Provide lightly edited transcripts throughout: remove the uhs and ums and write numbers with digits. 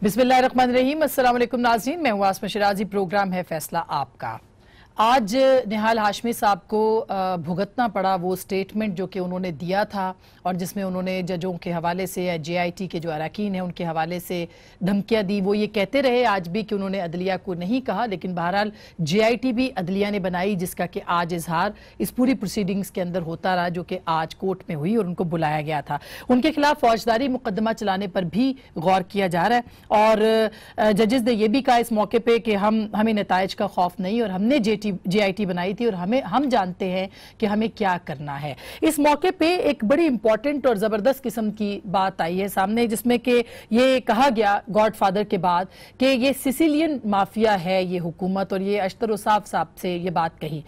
बिस्मिल्लाहिर्रहमानिर्रहीम। अस्सलाम वालेकुम नाज़रीन, मैं हूँ आसमा शिराजी। प्रोग्राम है फैसला आपका। आज निहाल हाशमी साहब को भुगतना पड़ा वो स्टेटमेंट जो कि उन्होंने दिया था और जिसमें उन्होंने जजों के हवाले से या JIT के जो अरकान हैं उनके हवाले से धमकियां दी। वो ये कहते रहे आज भी कि उन्होंने अदलिया को नहीं कहा, लेकिन बहरहाल JIT भी अदलिया ने बनाई, जिसका कि आज इजहार इस पूरी प्रोसीडिंग्स के अंदर होता रहा, जो कि आज कोर्ट में हुई और उनको बुलाया गया था। उनके खिलाफ फौजदारी मुकदमा चलाने पर भी गौर किया जा रहा है और जजेस ने यह भी कहा इस मौके पर कि हमें नताइज का खौफ नहीं और हमने JIT बनाई थी और हम जानते हैं कि हमें क्या करना है। इस मौके पे एक बड़ी इंपॉर्टेंट और जबरदस्त किस्म की बात आई है सामने, जिसमें कि ये कहा गया गॉडफादर के बाद कि ये सिसिलियन माफिया है ये हुकूमत, और ये अशतर उसाफ साहब से ये बात कही।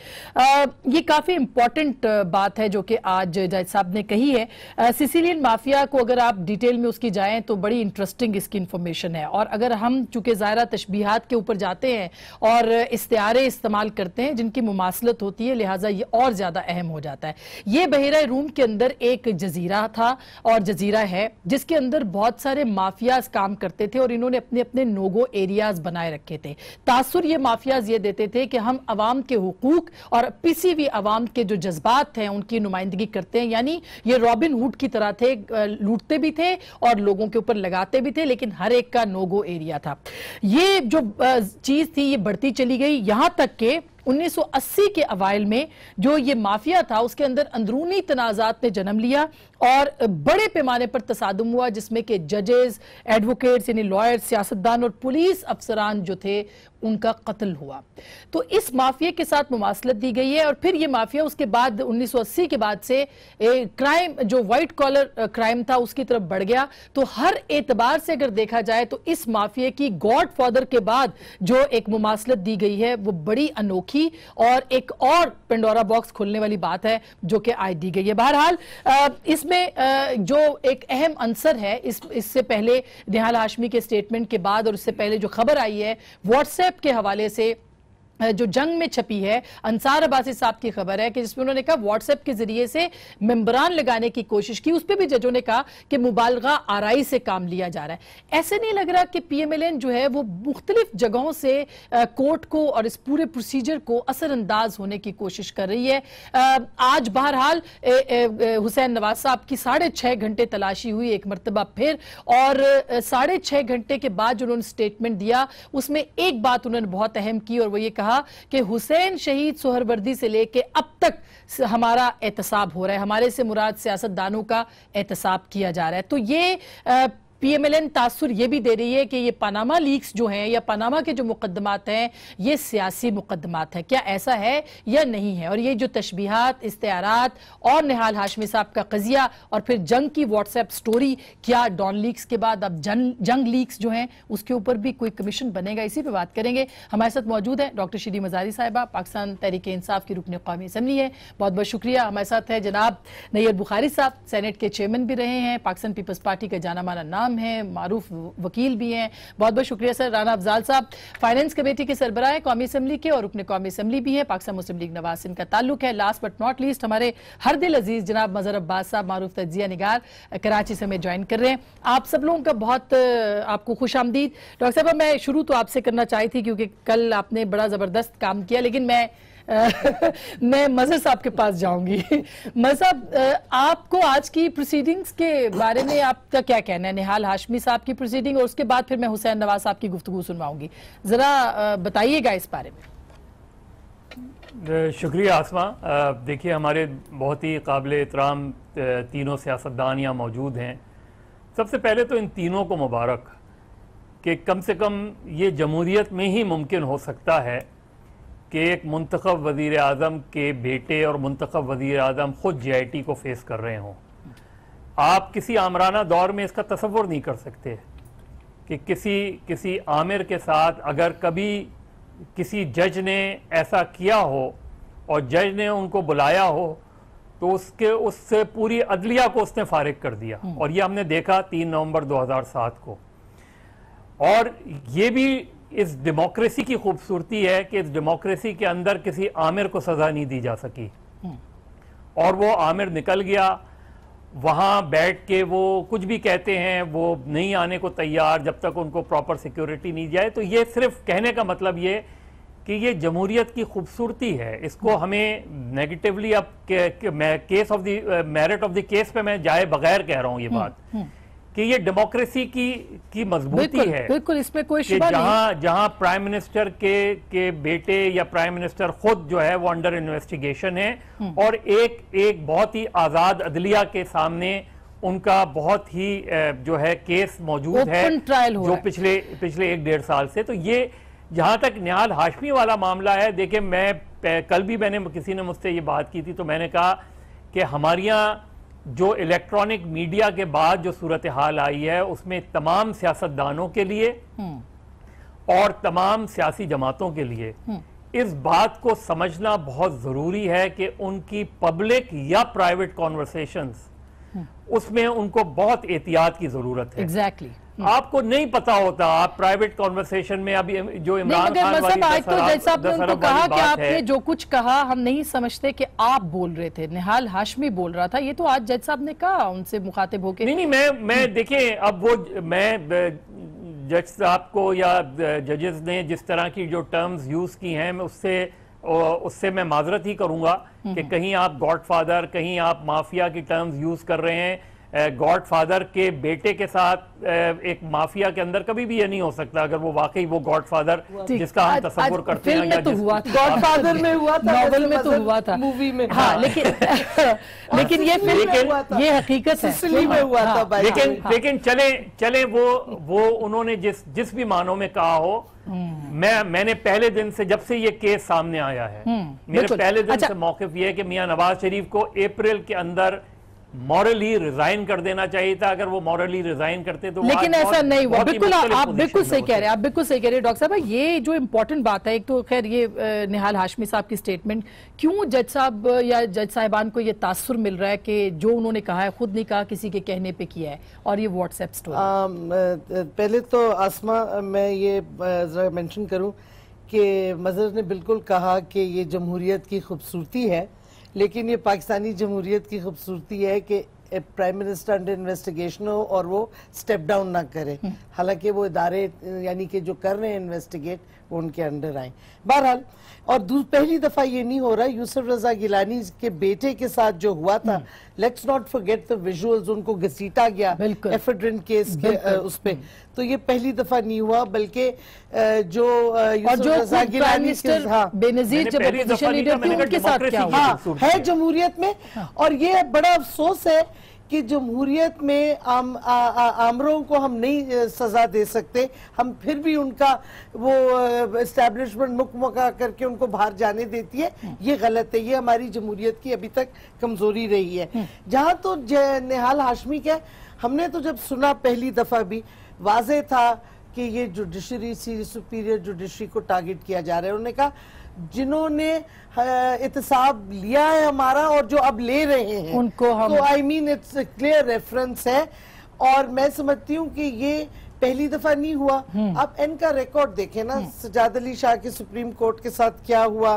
ये काफी इंपॉर्टेंट बात है जो कि आज जज साहब ने कही है। सिसिलियन माफिया को अगर आप डिटेल में उसकी जाएं तो बड़ी इंटरेस्टिंग इसकी इंफॉर्मेशन है, और अगर हम चूंकि ज़ाहिरा तशबीहात के ऊपर जाते हैं और इस्तिआरे इस्तेमाल करते हैं जिनकी मुमासलत होती है, लिहाजा ये और ज्यादा अहम हो जाता है। ये बहरा रूम के अंदर एक जजीरा था और जजीरा है जिसके अंदर बहुत सारे माफियाज काम करते थे और इन्होंने अपने अपने नोगो एरियाज बनाए रखे थे। तासुर ये माफियाज ये देते थे कि हम अवाम के हुकूक और पिसी हुई अवाम के जो जज्बात हैं उनकी नुमाइंदगी करते हैं, यानी ये रॉबिन हुड की तरह थे, लूटते भी थे और लोगों के ऊपर लगाते भी थे, लेकिन हर एक का नोगो एरिया था। ये जो चीज थी ये बढ़ती चली गई, यहां तक के 1980 के अवाइल में जो ये माफिया था उसके अंदर अंदरूनी तनाजात ने जन्म लिया और बड़े पैमाने पर तसादुम हुआ, जिसमें कि जजेस, एडवोकेट्स यानी लॉयर्स, सियासतदान और पुलिस अफसरान जो थे उनका कत्ल हुआ। तो इस माफिया के साथ मुमासलत दी गई है और फिर ये माफिया उसके बाद 1980 के बाद से क्राइम जो व्हाइट कॉलर क्राइम था उसकी तरफ बढ़ गया। तो हर एतबार से अगर देखा जाए तो इस माफिया की गॉडफादर के बाद जो एक मुमासलत दी गई है वो बड़ी अनोखी और एक और पेंडोरा बॉक्स खोलने वाली बात है जो कि आज दी गई है। बहरहाल इसमें जो एक अहम अंसर है इससे पहले निहाल हाशमी के स्टेटमेंट के बाद और इससे पहले जो खबर आई है व्हाट्सएप के हवाले से जो जंग में छपी है, अंसार अब्बासी साहब की खबर है कि जिसमें उन्होंने कहा व्हाट्सएप के जरिए से मेंबरान लगाने की कोशिश की। उस पर भी जजों ने कहा कि मुबालगा आराई से काम लिया जा रहा है। ऐसे नहीं लग रहा कि PMLN जो है वो मुख्तलिफ जगहों से कोर्ट को और इस पूरे प्रोसीजर को असरअंदाज होने की कोशिश कर रही है। आज बहरहाल हुसैन नवाज साहब की 6.5 घंटे तलाशी हुई एक मरतबा फिर, और 6.5 घंटे के बाद जो उन्होंने स्टेटमेंट दिया उसमें एक बात उन्होंने बहुत अहम की और वो ये कहा कि हुसैन शहीद सोहरवर्दी से लेके अब तक हमारा एहतसाब हो रहा है, हमारे से मुराद सियासतदानों का एहतसाब किया जा रहा है। तो ये PMLN तासुर ये भी दे रही है कि ये पनामा लीक्स जो हैं या पनामा के जो मुकदमात हैं ये सियासी मुकदमात हैं। क्या ऐसा है या नहीं है? और ये जो तशबीहात, इस्तेआरात और निहाल हाशमी साहब का कजिया और फिर जंग की व्हाट्सएप स्टोरी, क्या डॉन लीक्स के बाद अब जंग लीक्स जो हैं उसके ऊपर भी कोई कमीशन बनेगा? इसी पर बात करेंगे। हमारे साथ मौजूद है डॉक्टर शीरी मजारी साहिबा, पाकिस्तान तहरीक इंसाफ की रुकन कौमी असम्बली है, बहुत बहुत शुक्रिया। हमारे साथ है जनाब नैयर बुखारी साहब, सेनेट के चेयरमैन भी रहे हैं, पाकिस्तान पीपल्स पार्टी का जाना माना नाम है, मारूफ वकील भी हैं, बहुत बहुत शुक्रिया सर। राना अफजाल साहब फाइनेंस कमेटी के सरबराह है कौमी असेंबली के और रुकन कौमी असेंबली भी है, पाकिस्तान मुस्लिम लीग नवाज से इनका ताल्लुक है। लास्ट बट नॉट लीस्ट हमारे हर दिल अजीज जनाब मजहर अब्बास साहब, मारूफ तज्जिया निगार, कराची से हमें ज्वाइन कर रहे हैं। आप सब लोगों का बहुत आपको खुश आमदीद। डॉक्टर साहब मैं शुरू तो आपसे करना चाही थी क्योंकि कल आपने बड़ा जबरदस्त काम किया, लेकिन मैं मजहर साहब के पास जाऊंगी। मजहर साहब आपको आज की प्रोसीडिंग्स के बारे में आपका क्या कहना है? निहाल हाशमी साहब की प्रोसीडिंग और उसके बाद फिर मैं हुसैन नवाज साहब की गुफ्तगू सुनवाऊंगी, जरा बताइएगा इस बारे में। शुक्रिया आसमा। देखिए हमारे बहुत ही काबिल एहतराम तीनों सियासतदान यहाँ मौजूद हैं। सबसे पहले तो इन तीनों को मुबारक कि कम से कम ये जमहूरियत में ही मुमकिन हो सकता है कि एक मुंतखब वज़ीर आज़म के बेटे और मुंतखब वज़ीर आज़म ख़ुद JIT को फेस कर रहे हों। आप किसी आमराना दौर में इसका तसव्वुर नहीं कर सकते कि किसी आमिर के साथ अगर कभी किसी जज ने ऐसा किया हो और जज ने उनको बुलाया हो तो उससे पूरी अदलिया को उसने फारिग कर दिया, और ये हमने देखा 3 नवंबर 2007 को। और ये भी इस डेमोक्रेसी की खूबसूरती है कि इस डेमोक्रेसी के अंदर किसी आमिर को सजा नहीं दी जा सकी और वो आमिर निकल गया वहाँ बैठ के वो कुछ भी कहते हैं, वो नहीं आने को तैयार जब तक उनको प्रॉपर सिक्योरिटी नहीं जाए। तो ये सिर्फ कहने का मतलब ये कि ये जमहूरियत की खूबसूरती है, इसको हमें नेगेटिवली अब case of the merit of the case पे मैं जाए बगैर कह रहा हूँ ये बात कि ये डेमोक्रेसी की मजबूती है। बिल्कुल, इसमें कोई शुबा नहीं। जहां प्राइम मिनिस्टर के बेटे या प्राइम मिनिस्टर खुद जो है वो अंडर इन्वेस्टिगेशन है और एक बहुत ही आजाद अदलिया के सामने उनका बहुत ही जो है केस मौजूद है जो पिछले 1-1.5 साल से। तो ये जहां तक निहाल हाशमी वाला मामला है, देखिए मैं कल भी किसी ने मुझसे ये बात की थी तो मैंने कहा कि हमारे यहाँ जो इलेक्ट्रॉनिक मीडिया के बाद जो सूरत हाल आई है उसमें तमाम सियासतदानों के लिए और तमाम सियासी जमातों के लिए इस बात को समझना बहुत जरूरी है कि उनकी पब्लिक या प्राइवेट कॉन्वर्सेशंस उसमें उनको बहुत एहतियात की जरूरत है। एग्जैक्टली आपको नहीं पता होता, आप प्राइवेट कॉन्वर्सेशन में अभी जो इमरान खान वाली आज तो जज साहब ने उनको कहा कि आपने जो कुछ कहा हम नहीं समझते कि आप बोल रहे थे, निहाल हाशमी बोल रहा था, ये तो आज जज साहब ने कहा उनसे मुखातिब होकर। नहीं, मैं देखिए अब वो मैं जज साहब को या जजेस ने जिस तरह की जो टर्म्स यूज की हैं मैं उससे मैं माजरत ही करूंगा कि कहीं आप गॉडफादर, कहीं आप माफिया की टर्म्स यूज कर रहे हैं। गॉडफादर के बेटे के साथ एक माफिया के अंदर कभी भी ये नहीं हो सकता अगर वो वाकई वो गॉडफादर जिसका हम तस्वुर करते हैं या गॉडफादर में हुआ था, नॉवेल में तो हुआ था, मूवी में हाँ, लेकिन ये फिल्म ये हकीकत है में हुआ था। लेकिन चले वो उन्होंने जिस भी मानों में कहा हो, मैंने पहले दिन से जब से ये केस सामने आया है मेरे पहले दिन से मौक़िफ़ ये है कि मियां नवाज शरीफ को अप्रैल के अंदर मॉरली रिजाइन कर देना चाहिए था। अगर वो मॉरली रिजाइन करते तो लेकिन ऐसा नहीं हुआ। बिल्कुल आप बिल्कुल सही कह रहे हैं, आप बिल्कुल सही कह रहे हैं डॉक्टर साहब। ये जो इम्पोर्टेंट बात है, एक तो खैर ये निहाल हाशमी साहब की स्टेटमेंट, क्यों जज साहब या जज साहिबान को ये तासुर मिल रहा है कि जो उन्होंने कहा है खुद नहीं कहा, किसी के कहने पे किया है, और ये व्हाट्सएप स्टोरी। पहले तो आसमा मैं ये जरा मेंशन करूं कि मजहर ने बिल्कुल कहा कि ये जमहूरियत की खूबसूरती है, लेकिन ये पाकिस्तानी जमहूरियत की खूबसूरती है कि प्राइम मिनिस्टर अंडर इन्वेस्टिगेशन हो और वो स्टेप डाउन ना करे, हालांकि वो इदारे यानी कि जो कर रहे हैं इन्वेस्टिगेट वो उनके अंडर आए। बहरहाल, और पहली दफा ये नहीं हो रहा, यूसुफ रजा गिलानी के बेटे के साथ जो हुआ था, let's not forget the visuals, उनको घसीटा गया एफेड्रिन केस के उस पे, तो ये पहली दफा नहीं हुआ, बल्कि जो यूसुफ रजा गिलानी बेनजीर जब अपोजिशन लीडर थे उनके साथ क्या हुआ है जमहूरियत में। और ये बड़ा अफसोस है कि जमहूरियत में आमरों को हम नहीं सजा दे सकते, हम फिर भी उनका वो एस्टैब्लिशमेंट मुकमका करके उनको बाहर जाने देती है, ये गलत है। ये हमारी जमहूरियत की अभी तक कमजोरी रही है। जहां तो निहाल हाशमी का हमने तो जब सुना पहली दफा भी वाज़ेह था कि ये जुडिशरी सुपीरियर जुडिशरी को टारगेट किया जा रहा है। उन्होंने कहा जिन्होंने इत्तेसाब लिया है हमारा और जो अब ले रहे हैं उनको हम, तो I mean it's clear reference है। और मैं समझती हूँ कि ये पहली दफा नहीं हुआ। आप इनका रिकॉर्ड देखें ना, सजाद अली शाह के सुप्रीम कोर्ट के साथ क्या हुआ,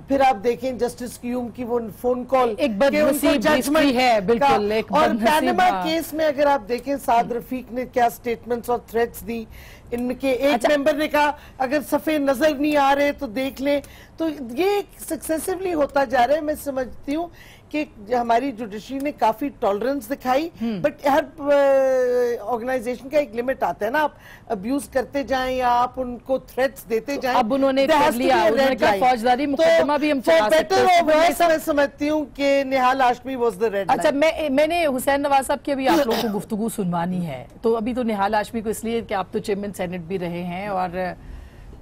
फिर आप देखें जस्टिस क्यूम की वो फोन कॉल, एक जजमेंट है बिल्कुल। और पैनामा केस में अगर आप देखें साद रफीक ने क्या स्टेटमेंट्स और थ्रेट्स दी, इनके एक मेंबर ने कहा अगर सफे नजर नहीं आ रहे तो देख ले। तो ये सक्सेसिवली होता जा रहा है। मैं समझती हूँ कि हमारी जुडिशरी ने काफी टॉलरेंस दिखाई, बट हर ऑर्गेनाइजेशन का एक लिमिट आता है ना, आप अब्यूज करते जाएं या आप उनको थ्रेट्स देते जाएं। अब उन्होंने कर लिया, उन्होंने कहा फौजदारी मुकदमा भी हम चला सकते हैं। मैं समझती हूँ कि निहाल हाशमी वाज द रेड। अच्छा, मैंने हुसैन नवाज साहब की अभी आप लोगों को गुफ्तगू सुनवानी है, तो अभी तो निहाल हाशमी को इसलिए कि आप तो चेयरमैन सेनेट भी रहे हैं, और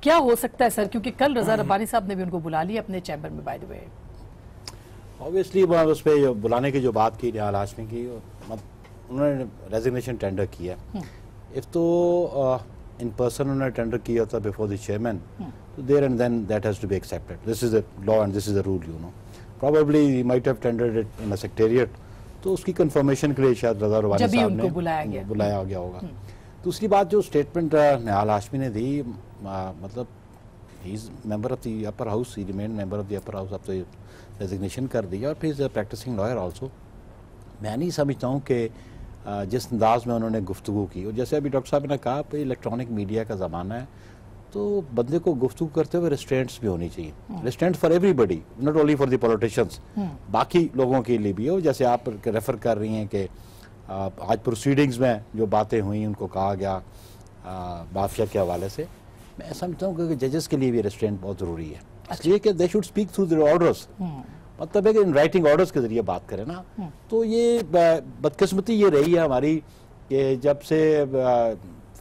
क्या हो सकता है सर, क्योंकि कल रजा रब्बानी साहब ने भी उनको बुला लिया अपने चैम्बर में, बाय द वे। ऑब्वियसली उस पर बुलाने की जो बात की निहाल हाशमी की, उन्होंने रेजिग्नेशन टेंडर किया। इफ तो इन पर्सन उन्होंने टेंडर किया था बिफोर द चेयरमैन, तो there and then that has to be accepted. This is the law and this is the rule, you know. Probably he might have tendered it in a secretariat, तो उसकी confirmation के लिए शायद रजा रब्बानी साहब ने बुलाया गया होगा। दूसरी बात, जो स्टेटमेंट निहाल हाशमी ने दी, मतलब he is member of the upper house, he remain member of the upper house, अब तो रेजिग्नेशन कर दिया, और फिर is a practicing lawyer also. मैं नहीं समझता हूँ कि जिस अंदाज में उन्होंने गुफ्तगू की, और जैसे अभी डॉक्टर साहब ने कहा इलेक्ट्रॉनिक मीडिया का ज़माना है, तो बंदे को गुफ्तगू करते हुए रेस्ट्रेंट्स भी होनी चाहिए, restaurant for everybody, not only for the politicians, बाकी लोगों के लिए भी हो। जैसे आप रेफ़र कर रही हैं कि आज प्रोसीडिंग्स में जो बातें हुई उनको कहा गया माफिया के हवाले से, मैं समझता हूँ कि जजेस के लिए भी रेस्ट्रेंट बहुत ज़रूरी है, इसलिए कि they should speak through their orders. मतलब है कि इन राइटिंग ऑर्डर्स के जरिए बात करें ना, तो ये बदकिस्मती ये रही है हमारी कि जब से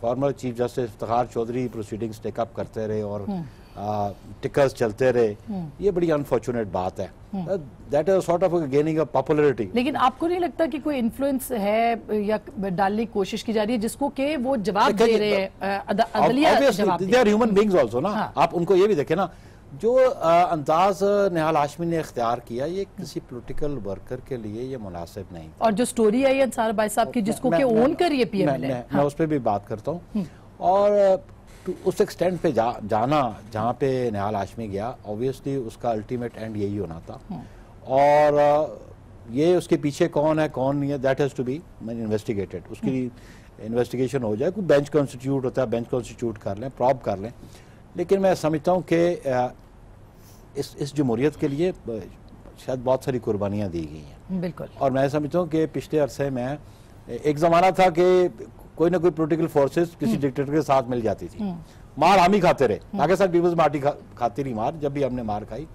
former chief justice Iftikhar Chaudhry proceedings take up करते रहे और टिकर्स चलते रहे, ये बड़ी अनफॉर्चुनेट बात है। That is sort of gaining of popularity. लेकिन आपको नहीं लगता कि कोई इन्फ्लुएंस है या डालने की कोशिश की जा रही है जिसको कि वो जवाब दे रहे हैं, अदलिया जवाब दे? They are human beings also ना। हाँ। आप उनको ये भी देखें ना, जो अंदाज निहाल हाशमी ने इख्तियार किया, ये किसी पॉलिटिकल वर्कर के लिए ये मुनासिब नहीं। और जो स्टोरी आई अंसार भाई साहब की, जिसको कि ओन कर ये पीएमएल है, मैं उस पर भी बात करता हूँ। और उस एक्सटेंट पे जाना जहाँ पे निहाल हाशमी गया, ऑब्वियसली उसका अल्टीमेट एंड यही होना था। और ये उसके पीछे कौन है कौन नहीं है, that has to be investigated. उसकी इन्वेस्टिगेशन हो जाए, कोई बेंच कॉन्स्टिट्यूट होता है, बेंच कॉन्स्टिट्यूट कर लें, प्रॉब कर लें। लेकिन मैं समझता हूँ कि इस जमहूरियत के लिए शायद बहुत सारी कुर्बानियाँ दी गई हैं। बिल्कुल। और मैं समझता हूँ कि पिछले अरसे में एक ज़माना था कि कोई ना कोई पॉलिटिकल फोर्सेस किसी डिक्टेटर के साथ मिल जाती थी, मार हम ही खाते रहे, पाकिस्तान पीपल्स पार्टी खाती रही मार जब भी हमने मार खाई।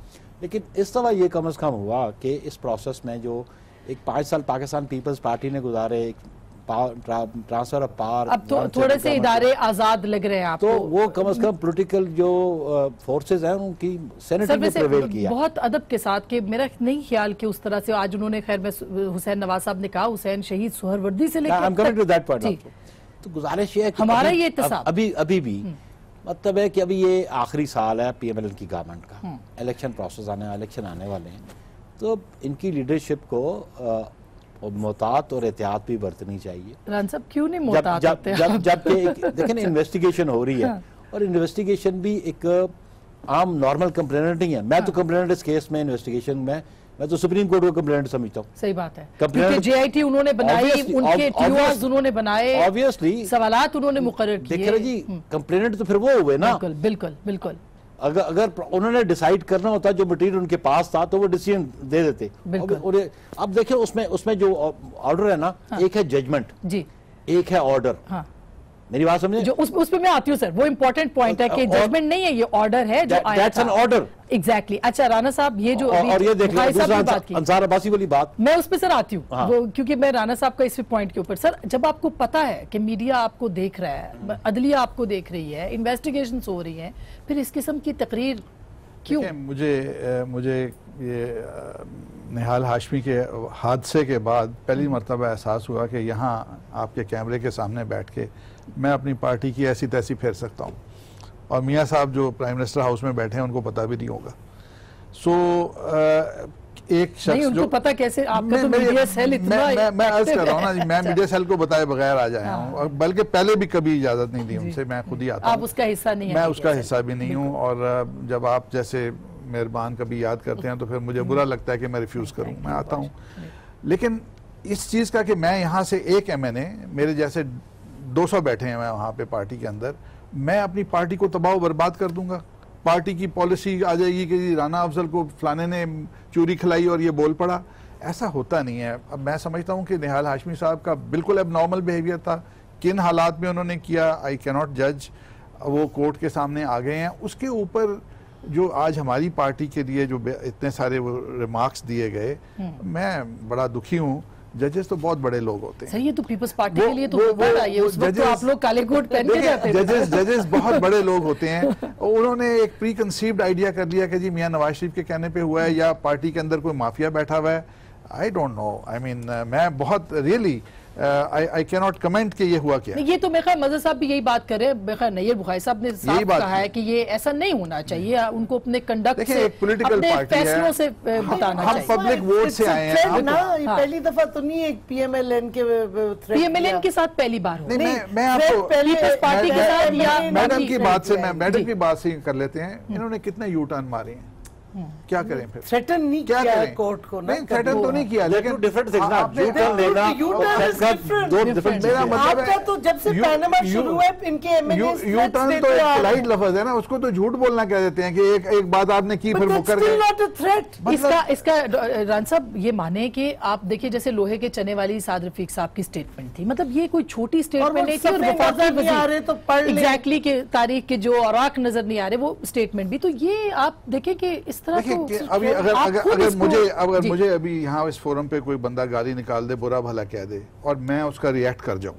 लेकिन इस दफ़ा ये कम अज़ कम हुआ कि इस प्रोसेस में जो एक 5 साल पाकिस्तान पीपल्स पार्टी ने गुजारे, एक ट्रांसफर ऑफ पावर, अब तो थोड़े से इदारे आजाद लग रहे हैं आपको, तो वो कम अज कम पॉलिटिकल जो फोर्सेस हैं उनकी सेनेट ने प्रिवेल किया बहुत अदब के साथ। कि मेरा नहीं ख्याल कि उस तरह से आज उन्होंने, खैर मैं हुसैन नवाज साहब ने कहा हुसैन शहीद सुहरवर्दी से लेकर, तो गुजारिश ये है कि हमारा ये इत्तेसाब अभी भी मतलब है कि अभी ये आखिरी साल है पीएमएल की गवर्नमेंट का, इलेक्शन प्रोसेस इलेक्शन आने वाले हैं, तो इनकी लीडरशिप को मोहतात और एहतियात भी बरतनी चाहिए। रान साहब क्यों नहीं मोहतात जब देखें इन्वेस्टिगेशन हो रही है, और इन्वेस्टिगेशन भी एक आम नॉर्मल कंप्लेनेंट नहीं है। मैं तो कंप्लेनेंट इस केस में इन्वेस्टिगेशन में मैं तो सुप्रीम कोर्ट को कंप्लेनेंट समझता हूँ। सही बात है, क्योंकि जेआईटी उन्होंने बनाई, उनके टीओआरस उन्होंने बनाए, ऑब्वियसली सवालात उन्होंने मुकर्रर किए। देखिए जी, कंप्लेनेंट तो फिर वो हुए ना। बिल्कुल बिल्कुल बिल्कुल। अगर उन्होंने डिसाइड करना होता जो मटेरियल उनके पास था तो वो डिसीजन दे देते। अब देखिए उसमें जो ऑर्डर है ना, एक है जजमेंट जी, एक है ऑर्डर। हाँ। मेरी बात समझे? जो उस पे मैं आती हूँ सर, वो इंपॉर्टेंट पॉइंट है कि जजमेंट नहीं है, ये ऑर्डर है जो आया था। Order exactly. अच्छा राना साहब, ये जो और ये देख अंसार अब्बासी वाली बात, मैं उस पे सर आती हूँ। हाँ। क्योंकि मैं राना साहब का इस पॉइंट के ऊपर, सर जब आपको पता है कि मीडिया आपको देख रहा है, अदलिया आपको देख रही है, इन्वेस्टिगेशन हो रही है, फिर इस किस्म की तकरीर क्यों? मुझे ये निहाल हाशमी के हादसे के बाद पहली मरतबा एहसास हुआ कि यहाँ आपके कैमरे के सामने बैठ के मैं अपनी पार्टी की ऐसी तैसी फेर सकता हूँ, और मियाँ साहब जो प्राइम मिनिस्टर हाउस में बैठे हैं उनको पता भी नहीं होगा। एक शख्स जो पता कैसे, आपका तो मीडिया सेल इतना मैं अर्ज कर रहा हूँ ना जी, मैं मीडिया सेल को बताए बगैर आ जाया हूँ, बल्कि पहले भी कभी इजाजत नहीं दी उनसे, मैं खुद ही आता हूँ। आप उसका हिस्सा नहीं है? मैं उसका हिस्सा भी नहीं हूँ, और जब आप जैसे मेहरबान कभी याद करते हैं तो फिर मुझे बुरा लगता है कि मैं रिफ्यूज करूँ, मैं आता हूँ। लेकिन इस चीज़ का कि मैं यहाँ से एक MNA, मेरे जैसे 200 बैठे हैं मैं वहाँ पे पार्टी के अंदर, मैं अपनी पार्टी को तबाह बर्बाद कर दूंगा। पार्टी की पॉलिसी आ जाएगी कि राना अफजल को फलाने ने चूरी खिलाई और ये बोल पड़ा, ऐसा होता नहीं है। अब मैं समझता हूँ कि निहाल हाशमी साहब का बिल्कुल एबनॉर्मल बिहेवियर था, किन हालात में उन्होंने किया आई कैन नॉट जज, वो कोर्ट के सामने आ गए हैं। उसके ऊपर जो आज हमारी पार्टी के लिए जो इतने सारे वो रिमार्क्स दिए गए, मैं बड़ा दुखी हूँ। जजेस तो बहुत बड़े लोग होते हैं सर, ये तो पीपल्स पार्टी के लिए तो होता है, ये उस वक्त तो आप लोग काले कोट पहन के जाते हैं। जजेस बहुत बड़े लोग होते हैं, उन्होंने एक प्री कंसीव्ड आइडिया कर लिया कि जी मियां नवाज शरीफ के कहने पे हुआ है या पार्टी के अंदर कोई माफिया बैठा हुआ है। I don't know, I mean मैं बहुत really I can not comment कि ये हुआ क्या। ये तो मेरे ख्याल मज़हर साहब भी यही बात कर रहे हैं, मेरे ख्याल नैयर बुखारी साहब ने साफ कहा है कि ये ऐसा नहीं होना चाहिए, उनको अपने कंडक्ट से, एक पॉलिटिकल पार्टी फैसलों से बताना चाहिए। हम पब्लिक वोट से आए हैं ना, पहली दफा तो नहीं है PMLN के साथ पहली बार हो। मैं आपको पार्टी के साथ या मैडम की बात से कर लेते हैं, इन्होंने कितने यू टर्न मारे हैं। क्या करें फिर? थ्रेटन नहीं क्या किया करें? कोर्ट को ना, नहीं, थ्रेटन तो नहीं किया, लेकिन डिफरेंट थिंग्स ना, आपने- U-turn लेना U-turn और is threat different. दो डिफरेंट मेरा चीजें हैं। मतलब आपका तो जब से पैनामा शुरू हुआ है इनके एमएनएस यू टर्न तो एक लाइट लफ्ज है ना, उसको तो झूठ बोलना कह देते हैं कि एक बात आपने की फिर मुकर गए। Not a threat. इसका रान साहब ये माने कि आप देखिए जैसे लोहे के चने वाली साद रफीक साहब की स्टेटमेंट थी, मतलब ये कोई छोटी स्टेटमेंट नहीं थी, और नजर नहीं आ रहे तो पढ़ लें। एग्जैक्टली के तारीख के जो औराक नजर नहीं आ रहे वो स्टेटमेंट भी, तो ये आप देखें कि इस तरह देखिए तो कि अभी अगर मुझे अभी यहाँ इस फोरम पे कोई बंदा गाली निकाल दे, बुरा भला कह दे और मैं उसका रिएक्ट कर जाऊं,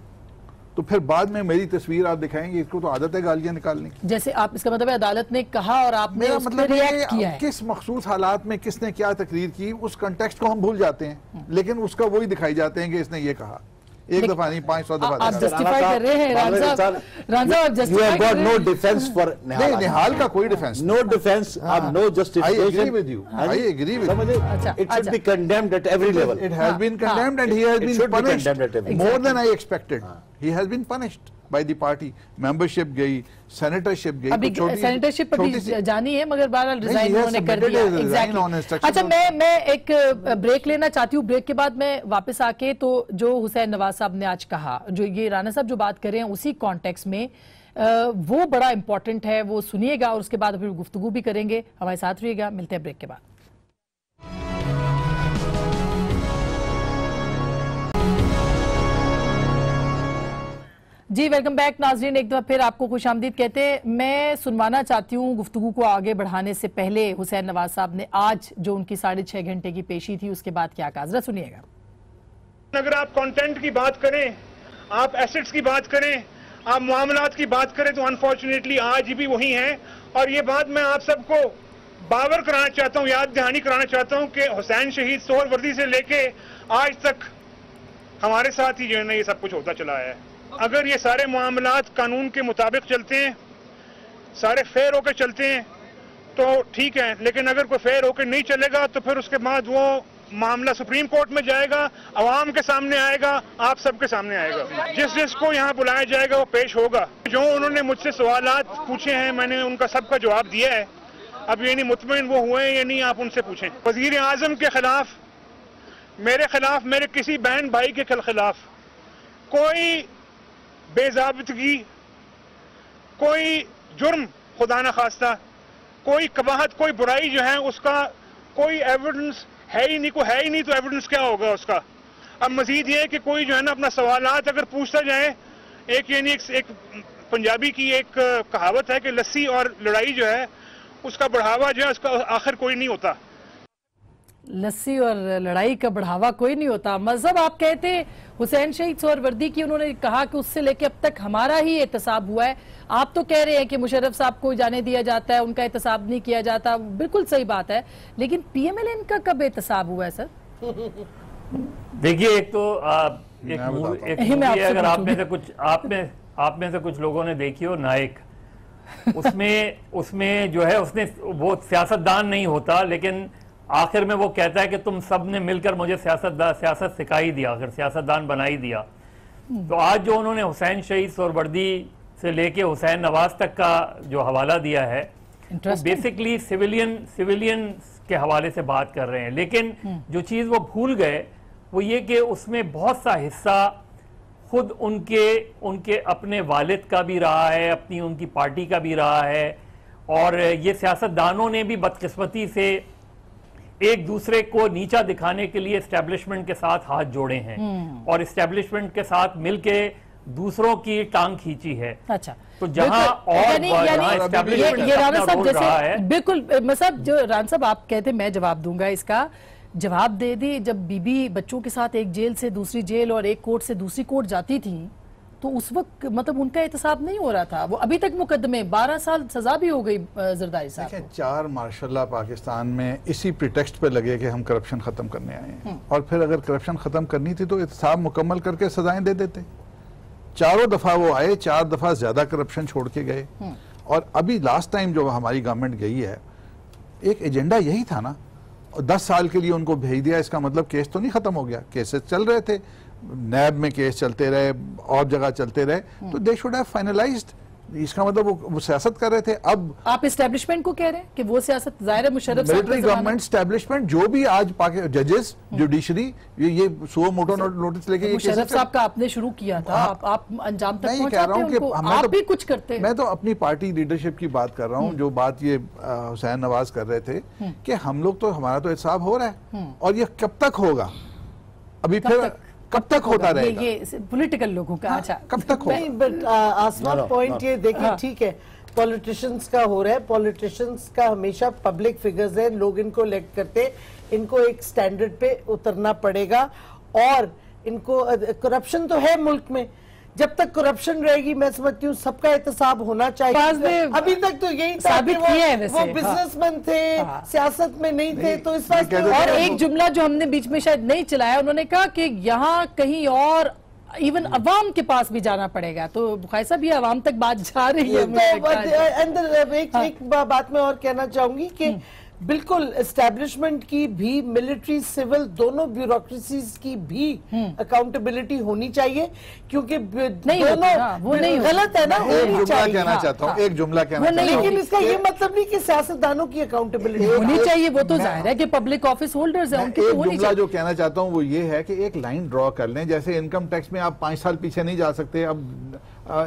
तो फिर बाद में मेरी तस्वीर आप दिखाएंगे, इसको तो आदत है गालियां निकालने की। जैसे आप, इसका मतलब है अदालत ने कहा और आपने मेरा उस पे मतलब रिएक्ट किया है। किस मखसूस हालात में किसने क्या तकरीर की, उस कंटेक्स्ट को हम भूल जाते हैं, लेकिन उसका वही दिखाई जाते हैं कि इसने ये कहा, एक दफा नहीं 500 दफा आप जस्टिफाई कर रहे हैं रान साहब, आप You जस्टिफाई have कर got रहे no हैं। defense for नहीं, निहाल का कोई defence no defense and no I justification. agree with you. I agree with you. समझे? अच्छा, It should अच्छा। be condemned at every level. It has been condemned and he has It been should be punished condemned at every more than I expected. He has been punished by the party. Membership गई, senatorship गई, अभी तो छोटी- senatorship पर छोटी सी- भी जानी है, मगर बहरहाल नहीं, रिजाइन he has उन्होंने कर submitted दिया। his resign Exactly. on instruction अच्छा, of- मैं एक ब्रेक लेना चाहती हूँ, ब्रेक के बाद मैं वापस आके तो जो हुसैन नवाज साहब ने आज कहा, जो ये राना साहब जो बात कर रहे हैं उसी कॉन्टेक्स्ट में वो बड़ा इंपॉर्टेंट है, वो सुनिएगा और उसके बाद फिर गुफ्तगू भी करेंगे। हमारे साथ रहिएगा, मिलते हैं ब्रेक के बाद। जी वेलकम बैक नाजरीन, एक दफा फिर आपको खुशामदीद कहते हैं। मैं सुनवाना चाहती हूँ गुफ्तगू को आगे बढ़ाने से पहले हुसैन नवाज साहब ने आज जो उनकी 6.5 घंटे की पेशी थी उसके बाद क्या कहा, जरा सुनिएगा। अगर आप कंटेंट की बात करें, आप एसेट्स की बात करें, आप मामलात की बात करें, तो अनफॉर्चुनेटली आज भी वही हैं। और ये बात मैं आप सबको बावर कराना चाहता हूँ, याद दहानी कराना चाहता हूँ कि हुसैन शहीद सोहरवर्दी से लेके आज तक हमारे साथ ही जो है ना ये सब कुछ होता चला है। अगर ये सारे मामलात कानून के मुताबिक चलते हैं, सारे फेयर होकर चलते हैं तो ठीक है, लेकिन अगर कोई फेयर होकर नहीं चलेगा तो फिर उसके बाद वो मामला सुप्रीम कोर्ट में जाएगा, अवाम के सामने आएगा, आप सबके सामने आएगा। जिसको यहाँ बुलाया जाएगा वो पेश होगा। जो उन्होंने मुझसे सवालात पूछे हैं मैंने उनका सबका जवाब दिया है। अब ये नहीं मुतमईन वो हुए या नहीं, आप उनसे पूछें। वजीर आजम के खिलाफ, मेरे खिलाफ, मेरे किसी बहन भाई के खिलाफ कोई बेज़ाबितगी, कोई जुर्म खुदा न खास्ता, कोई कबाहत, कोई बुराई जो है उसका कोई एविडेंस है ही नहीं, कोई है ही नहीं, तो एविडेंस क्या होगा उसका। अब मजीद ये कि कोई जो है ना अपना सवालात अगर पूछता जाए, एक यानी एक पंजाबी की एक कहावत है कि लस्सी और लड़ाई जो है उसका बढ़ावा जो है उसका आखिर कोई नहीं होता। लस्सी और लड़ाई का बढ़ावा कोई नहीं होता। मजहब आप कहते हुसैन शहीद सोहरवर्दी की, उन्होंने कहा कि उससे लेके अब तक हमारा ही एहतसाब हुआ है। आप तो कह रहे हैं कि मुशर्रफ साहब को जाने दिया जाता है, उनका एहतसाब नहीं किया जाता, बिल्कुल सही बात है, लेकिन पीएमएलएन का कब एहतसाब हुआ है सर? देखिए, एक तो एक मूवी अगर आप में से कुछ लोगों ने देखी हो, नायक, उसमें जो है उसने वो सियासतदान नहीं होता, लेकिन आखिर में वो कहता है कि तुम सब ने मिलकर मुझे सियासत सिखाई दिया, आखिर सियासतदान बनाई दिया। तो आज जो उन्होंने हुसैन शहीद सोहरवर्दी से लेके हुसैन नवाज तक का जो हवाला दिया है, वो बेसिकली सिविलियन के हवाले से बात कर रहे हैं। लेकिन जो चीज़ वो भूल गए वो ये कि उसमें बहुत सा हिस्सा खुद उनके अपने वालिद का भी रहा है, अपनी उनकी पार्टी का भी रहा है, और ये सियासतदानों ने भी बदकिस्मती से एक दूसरे को नीचा दिखाने के लिए एस्टेब्लिशमेंट के साथ हाथ जोड़े हैं और एस्टेब्लिशमेंट के साथ मिलके दूसरों की टांग खींची है। अच्छा, तो जहां और ये राना साहब जैसे बिल्कुल मतलब जो राना साहब आप कहते, मैं जवाब दूंगा, इसका जवाब दे दी। जब बीबी बच्चों के साथ एक जेल से दूसरी जेल और एक कोर्ट से दूसरी कोर्ट जाती थी तो उस वक्त मतलब उनका एहतसाब नहीं हो रहा था, वो अभी तक मुकदमे 12 साल सजा भी हो गई जरदारी साहब को। 4 मार्शल पाकिस्तान में इसी प्रिटेक्स्ट पे लगे कि हम करप्शन खत्म करने आए हैं, और फिर अगर करप्शन खत्म करनी थी तो एहतसाब मुकम्मल करके सजाएं दे देते। 4 दफा वो आए, 4 दफा ज्यादा करप्शन छोड़ के गए। और अभी लास्ट टाइम जो हमारी गवर्नमेंट गई है, एक एजेंडा यही था ना, 10 साल के लिए उनको भेज दिया, इसका मतलब केस तो नहीं खत्म हो गया, केसेस चल रहे थे, नैब में केस चलते रहे और जगह चलते रहे, तो दे शुड हैव फाइनलाइज्ड इसका मतलब वो सियासत कर रहे थे। अब आप एस्टेब्लिशमेंट को कह रहे हैं कि वो सियासत, ज़ाहिर है मुशर्रफ साहब मिलिट्री गवर्नमेंट एस्टेब्लिशमेंट जो भी आज जजेस जुडिशरी ये सो मोटो नोटिस लेके मुशर्रफ साहब का आपने शुरू किया था, आप अंजाम तक नहीं कह रहा हूँ कि आप भी कुछ करते हैं। मैं तो अपनी पार्टी लीडरशिप की बात कर रहा हूँ, जो बात ये हुसैन नवाज कर रहे थे कि हम लोग तो, हमारा तो एहसाब हो रहा है और ये कब तक होगा, अभी फिर कब तक होता रहेगा, ये पॉलिटिकल लोगों का। अच्छा, कब तक होगा? नहीं, बट आसमान पॉइंट ये देखिए, ठीक है पॉलिटिशियंस का हो रहा है, पॉलिटिशियंस का हमेशा पब्लिक फिगर्स है, लोग इनको इलेक्ट करते हैं, इनको एक स्टैंडर्ड पे उतरना पड़ेगा और इनको करप्शन तो है मुल्क में, जब तक करप्शन रहेगी मैं समझती हूँ सबका एहतसाब होना चाहिए। अभी तक तो यही साबित किया है वैसे, वो बिजनेसमैन थे, सियासत में नहीं थे, तो इस बात और एक जुमला जो हमने बीच में शायद नहीं चलाया, उन्होंने कहा कि यहाँ कहीं और इवन अवाम के पास भी जाना पड़ेगा, तो बुखारी साहब ये अवाम तक बात जा रही है। एक बात मैं और कहना चाहूंगी कि बिल्कुल एस्टेब्लिशमेंट की भी, मिलिट्री सिविल दोनों ब्यूरोक्रेसीज की भी अकाउंटेबिलिटी होनी चाहिए, क्योंकि दोनों वो नहीं गलत है ना। एक जुमला कहना चाहता हूँ, एक जुमला कहना चाहता हूँ, लेकिन इसका ये मतलब नहीं कि सियासतदानों की अकाउंटेबिलिटी होनी चाहिए, वो तो जाहिर है कि पब्लिक ऑफिस होल्डर्स हैं, उनकी तो होनी जुमला जो कहना चाहता हूँ वो ये है कि एक लाइन ड्रॉ कर लें, जैसे इनकम टैक्स में आप 5 साल पीछे नहीं जा सकते, अब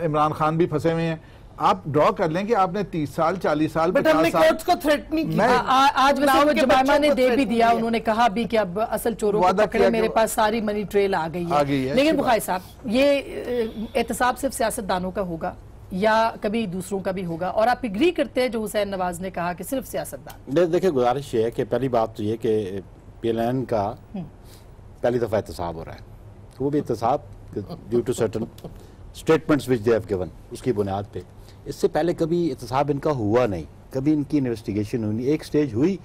इमरान खान भी फंसे हुए हैं, आप ड्रॉ कर लें कि आपने 30 साल 40 साल 50 साल कोर्ट्स को थ्रेट नहीं किया। आज वैसे वो जुमाइमा ने दे भी दिया, उन्होंने कहा भी कि अब असल चोरों को पकड़े, मेरे पास सारी मनी ट्रेल आ गई है। लेकिन बुखारी साहब ये एहतसाब सिर्फ सियासतदानों का होगा या कभी दूसरों का भी होगा, और आप एग्री करते हैं जो हुसैन नवाज ने कहा कि सिर्फ सियासतदान? देखिए गुजारिश ये है कि पहली बात तो ये कि PLN का पहली दफा एहतसाब हो रहा है, वो भी एहतसाब due to certain statements which they have given, उसकी बुनियाद पे। इससे पहले कभी एहतसाब इनका हुआ नहीं, कभी इनकी इन्वेस्टिगेशन हुई नहीं। एक स्टेज हुई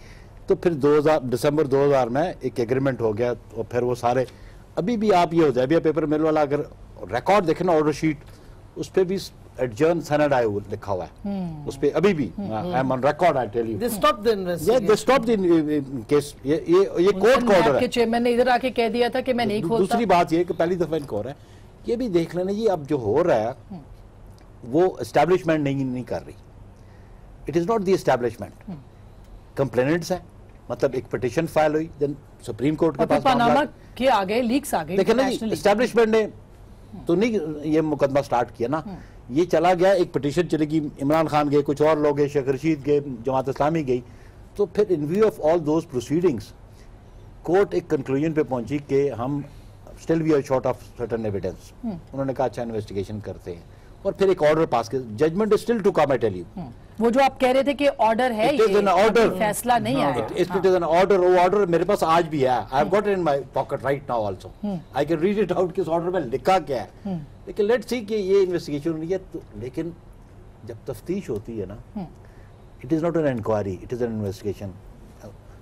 तो फिर दिसंबर 2000 में एक एग्रीमेंट हो गया, और फिर वो सारे, अभी भी आप ये हो जाए, पेपर मिल वाला अगर रिकॉर्ड देखे ना, ऑर्डर शीट, उस पर भी एडजर्न सनद आए लिखा हुआ है, उस पर अभी भी I am on record, I tell you they stop the investigation, they stop the case. ये कोर्ट का ऑर्डर है। चेयरमैन ने इधर आके कह दिया था कि मैं नहीं खोलता। दूसरी बात ये कि पहली दफा इनको हो रहा है, ये भी देख लेना जी, अब जो हो रहा है वो एस्टैब्लिशमेंट नहीं कर रही, it is not the establishment, complainants है, मतलब एक पिटीशन फाइल हुई, देन सुप्रीम कोर्ट के पास पनामा के आ गए, लीक्स आ गए, देखे ना जी, एस्टैब्लिशमेंट ने तो नहीं ये मुकदमा स्टार्ट किया ना, ये चला गया, एक पिटीशन चलेगी, इमरान खान गए, कुछ और लोग गए, शेख रशीद गए, जमात इस्लामी गई, तो फिर in view of all those proceedings court एक कंक्लूजन पे पहुंची कि हम still we are short of certain evidence. उन्होंने कहा अच्छा इन्वेस्टिगेशन करते हैं, और फिर एक ऑर्डर पास किया, judgment is still to come, I tell you. वो जो आप कह रहे थे कि ऑर्डर है, ये ऑर्डर फैसला नहीं आया, इट इज एन ऑर्डर, वो ऑर्डर मेरे पास आज भी है, I have got it in my pocket right now also, I can read it out कि उस ऑर्डर में लिखा क्या है। लेकिन लेट्स सी कि ये इन्वेस्टिगेशन हुई है, तो लेकिन जब तफ्तीश होती है ना, it is not an inquiry, it is an investigation.